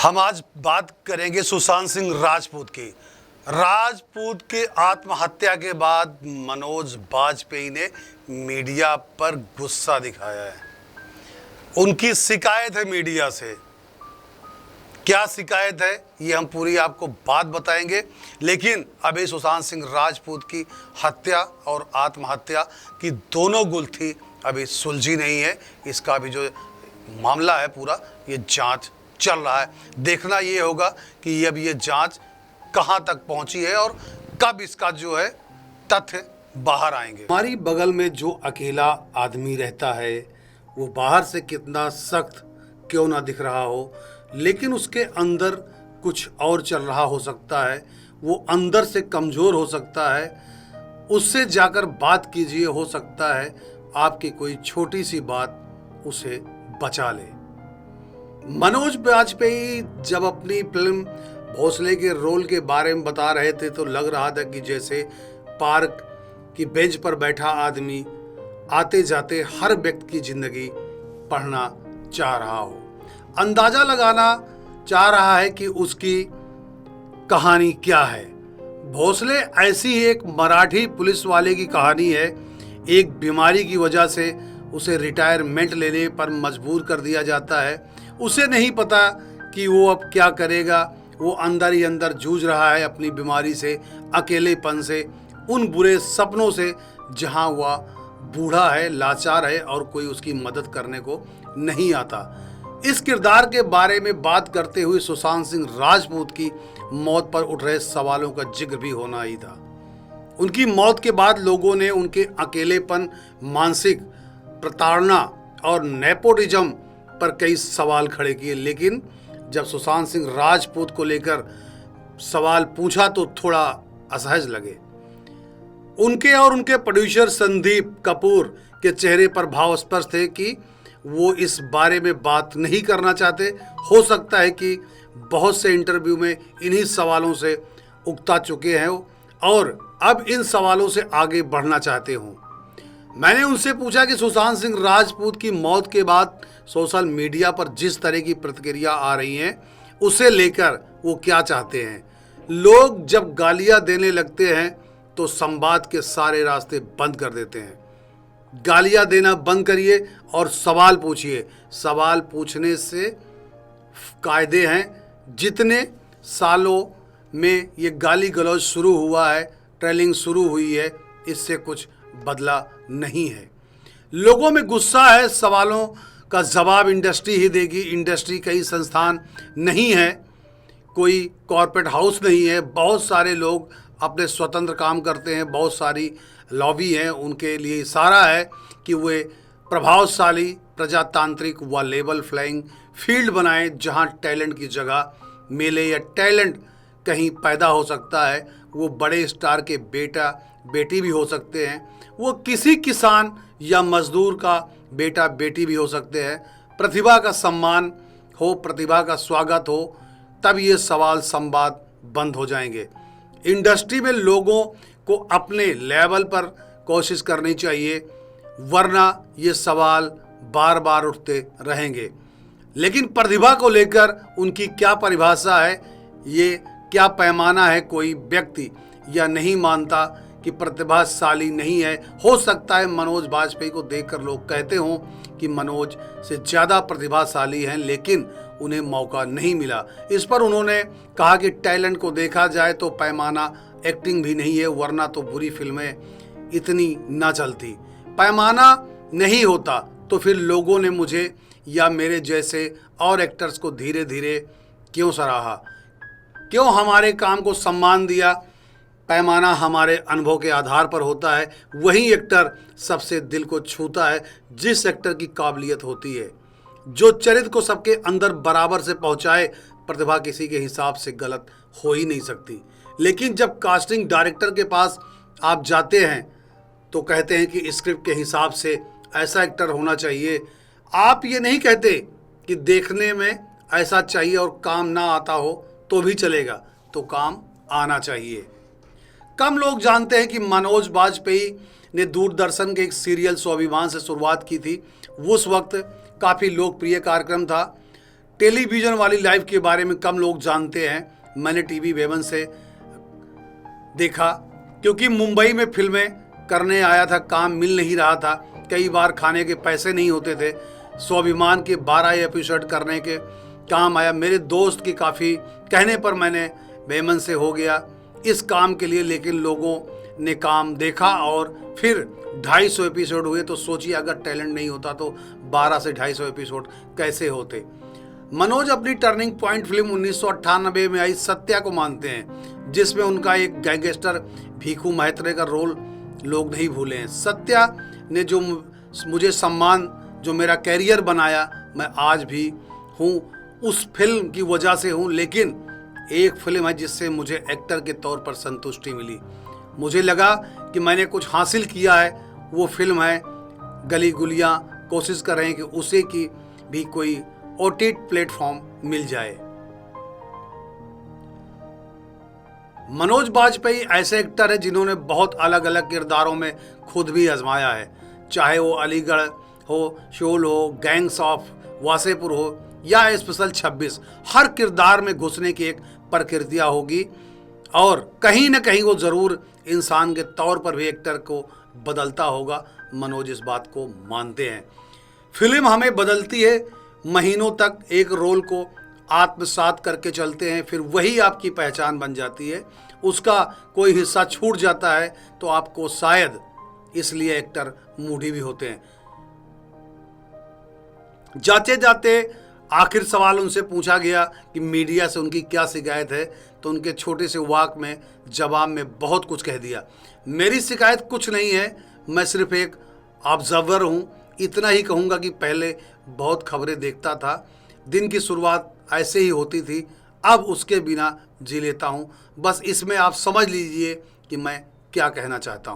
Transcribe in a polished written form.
हम आज बात करेंगे सुशांत सिंह राजपूत की। राजपूत के आत्महत्या के बाद मनोज बाजपेयी ने मीडिया पर गुस्सा दिखाया है। उनकी शिकायत है मीडिया से। क्या शिकायत है ये हम पूरी आपको बात बताएंगे, लेकिन अभी सुशांत सिंह राजपूत की हत्या और आत्महत्या की दोनों गुत्थी अभी सुलझी नहीं है। इसका अभी जो मामला है पूरा ये जांच चल रहा है। देखना ये होगा कि अब ये जांच कहां तक पहुंची है और कब इसका जो है तथ्य बाहर आएंगे। हमारी बगल में जो अकेला आदमी रहता है वो बाहर से कितना सख्त क्यों ना दिख रहा हो, लेकिन उसके अंदर कुछ और चल रहा हो सकता है। वो अंदर से कमज़ोर हो सकता है। उससे जाकर बात कीजिए, हो सकता है आपकी कोई छोटी सी बात उसे बचा ले। मनोज बाजपेयी जब अपनी फिल्म भोसले के रोल के बारे में बता रहे थे तो लग रहा था कि जैसे पार्क की बेंच पर बैठा आदमी आते जाते हर व्यक्ति की जिंदगी पढ़ना चाह रहा हो, अंदाजा लगाना चाह रहा है कि उसकी कहानी क्या है। भोसले ऐसी ही एक मराठी पुलिस वाले की कहानी है। एक बीमारी की वजह से उसे रिटायरमेंट लेने पर मजबूर कर दिया जाता है। उसे नहीं पता कि वो अब क्या करेगा। वो अंदर ही अंदर जूझ रहा है अपनी बीमारी से, अकेलेपन से, उन बुरे सपनों से जहां वह बूढ़ा है, लाचार है और कोई उसकी मदद करने को नहीं आता। इस किरदार के बारे में बात करते हुए सुशांत सिंह राजपूत की मौत पर उठ रहे सवालों का जिक्र भी होना ही था। उनकी मौत के बाद लोगों ने उनके अकेलेपन, मानसिक प्रताड़ना और नेपोटिज्म पर कई सवाल खड़े किए, लेकिन जब सुशांत सिंह राजपूत को लेकर सवाल पूछा तो थोड़ा असहज लगे। उनके और उनके प्रोड्यूसर संदीप कपूर के चेहरे पर भाव स्पष्ट थे कि वो इस बारे में बात नहीं करना चाहते। हो सकता है कि बहुत से इंटरव्यू में इन्हीं सवालों से उकता चुके हैं और अब इन सवालों से आगे बढ़ना चाहते हों। मैंने उनसे पूछा कि सुशांत सिंह राजपूत की मौत के बाद सोशल मीडिया पर जिस तरह की प्रतिक्रिया आ रही हैं उसे लेकर वो क्या चाहते हैं। लोग जब गालियां देने लगते हैं तो संवाद के सारे रास्ते बंद कर देते हैं। गालियां देना बंद करिए और सवाल पूछिए। सवाल पूछने से कायदे हैं। जितने सालों में ये गाली गलौज शुरू हुआ है, ट्रेलिंग शुरू हुई है, इससे कुछ बदला नहीं है। लोगों में गुस्सा है। सवालों का जवाब इंडस्ट्री ही देगी। इंडस्ट्री कई संस्थान नहीं है, कोई कॉर्पोरेट हाउस नहीं है। बहुत सारे लोग अपने स्वतंत्र काम करते हैं, बहुत सारी लॉबी हैं। उनके लिए इशारा है कि वे प्रभावशाली प्रजातांत्रिक व लेवल फ्लाइंग फील्ड बनाएं जहां टैलेंट की जगह मिले या टैलेंट कहीं पैदा हो सकता है। वो बड़े स्टार के बेटा बेटी भी हो सकते हैं। वो किसी किसान या मजदूर का बेटा बेटी भी हो सकते हैं। प्रतिभा का सम्मान हो, प्रतिभा का स्वागत हो, तब ये सवाल संवाद बंद हो जाएंगे। इंडस्ट्री में लोगों को अपने लेवल पर कोशिश करनी चाहिए, वरना ये सवाल बार बार उठते रहेंगे। लेकिन प्रतिभा को लेकर उनकी क्या परिभाषा है, ये क्या पैमाना है? कोई व्यक्ति या नहीं मानता कि प्रतिभाशाली नहीं है। हो सकता है मनोज बाजपेयी को देखकर लोग कहते हों कि मनोज से ज़्यादा प्रतिभाशाली हैं, लेकिन उन्हें मौका नहीं मिला। इस पर उन्होंने कहा कि टैलेंट को देखा जाए तो पैमाना एक्टिंग भी नहीं है, वरना तो बुरी फिल्में इतनी ना चलती। पैमाना नहीं होता तो फिर लोगों ने मुझे या मेरे जैसे और एक्टर्स को धीरे धीरे क्यों सराहा, क्यों हमारे काम को सम्मान दिया? पैमाना हमारे अनुभव के आधार पर होता है। वही एक्टर सबसे दिल को छूता है जिस एक्टर की काबिलियत होती है, जो चरित्र को सबके अंदर बराबर से पहुंचाए। प्रतिभा किसी के हिसाब से गलत हो ही नहीं सकती। लेकिन जब कास्टिंग डायरेक्टर के पास आप जाते हैं तो कहते हैं कि स्क्रिप्ट के हिसाब से ऐसा एक्टर होना चाहिए। आप ये नहीं कहते कि देखने में ऐसा चाहिए और काम ना आता हो तो भी चलेगा, तो काम आना चाहिए। कम लोग जानते हैं कि मनोज बाजपेयी ने दूरदर्शन के एक सीरियल स्वाभिमान से शुरुआत की थी। उस वक्त काफ़ी लोकप्रिय कार्यक्रम था। टेलीविज़न वाली लाइफ के बारे में कम लोग जानते हैं। मैंने टीवी वेवन से देखा, क्योंकि मुंबई में फिल्में करने आया था, काम मिल नहीं रहा था, कई बार खाने के पैसे नहीं होते थे। स्वाभिमान के 12 एपिसोड करने के काम आया। मेरे दोस्त के काफ़ी कहने पर मैंने वेमन से हो गया इस काम के लिए, लेकिन लोगों ने काम देखा और फिर 250 एपिसोड हुए। तो सोचिए अगर टैलेंट नहीं होता तो 12 से 250 एपिसोड कैसे होते। मनोज अपनी टर्निंग पॉइंट फिल्म 1998 में आई सत्या को मानते हैं, जिसमें उनका एक गैंगस्टर भीखू महत्रे का रोल लोग नहीं भूले हैं। सत्या ने जो मुझे सम्मान, जो मेरा कैरियर बनाया, मैं आज भी हूँ उस फिल्म की वजह से हूँ। लेकिन एक फिल्म है जिससे मुझे एक्टर के तौर पर संतुष्टि मिली, मुझे लगा कि मैंने कुछ हासिल किया है। वो फिल्म है गली गुलियाँ। कोशिश कर रहे हैं कि उसे की भी कोई OTT प्लेटफॉर्म मिल जाए। मनोज बाजपेयी ऐसे एक्टर है जिन्होंने बहुत अलग अलग किरदारों में खुद भी आजमाया है, चाहे वो अलीगढ़ हो, शोल हो, गैंग्स ऑफ वासेपुर हो या स्पेशल 26। हर किरदार में घुसने की एक प्रकृतियाँ होगी और कहीं ना कहीं वो ज़रूर इंसान के तौर पर भी एक्टर को बदलता होगा। मनोज इस बात को मानते हैं। फिल्म हमें बदलती है, महीनों तक एक रोल को आत्मसात करके चलते हैं, फिर वही आपकी पहचान बन जाती है। उसका कोई हिस्सा छूट जाता है तो आपको शायद इसलिए एक्टर मूडी भी होते हैं। जाते जाते आखिर सवाल उनसे पूछा गया कि मीडिया से उनकी क्या शिकायत है, तो उनके छोटे से वाक में जवाब में बहुत कुछ कह दिया। मेरी शिकायत कुछ नहीं है, मैं सिर्फ एक ऑब्जर्वर हूँ। इतना ही कहूँगा कि पहले बहुत खबरें देखता था, दिन की शुरुआत ऐसे ही होती थी, अब उसके बिना जी लेता हूँ। बस इसमें आप समझ लीजिए कि मैं क्या कहना चाहता हूँ।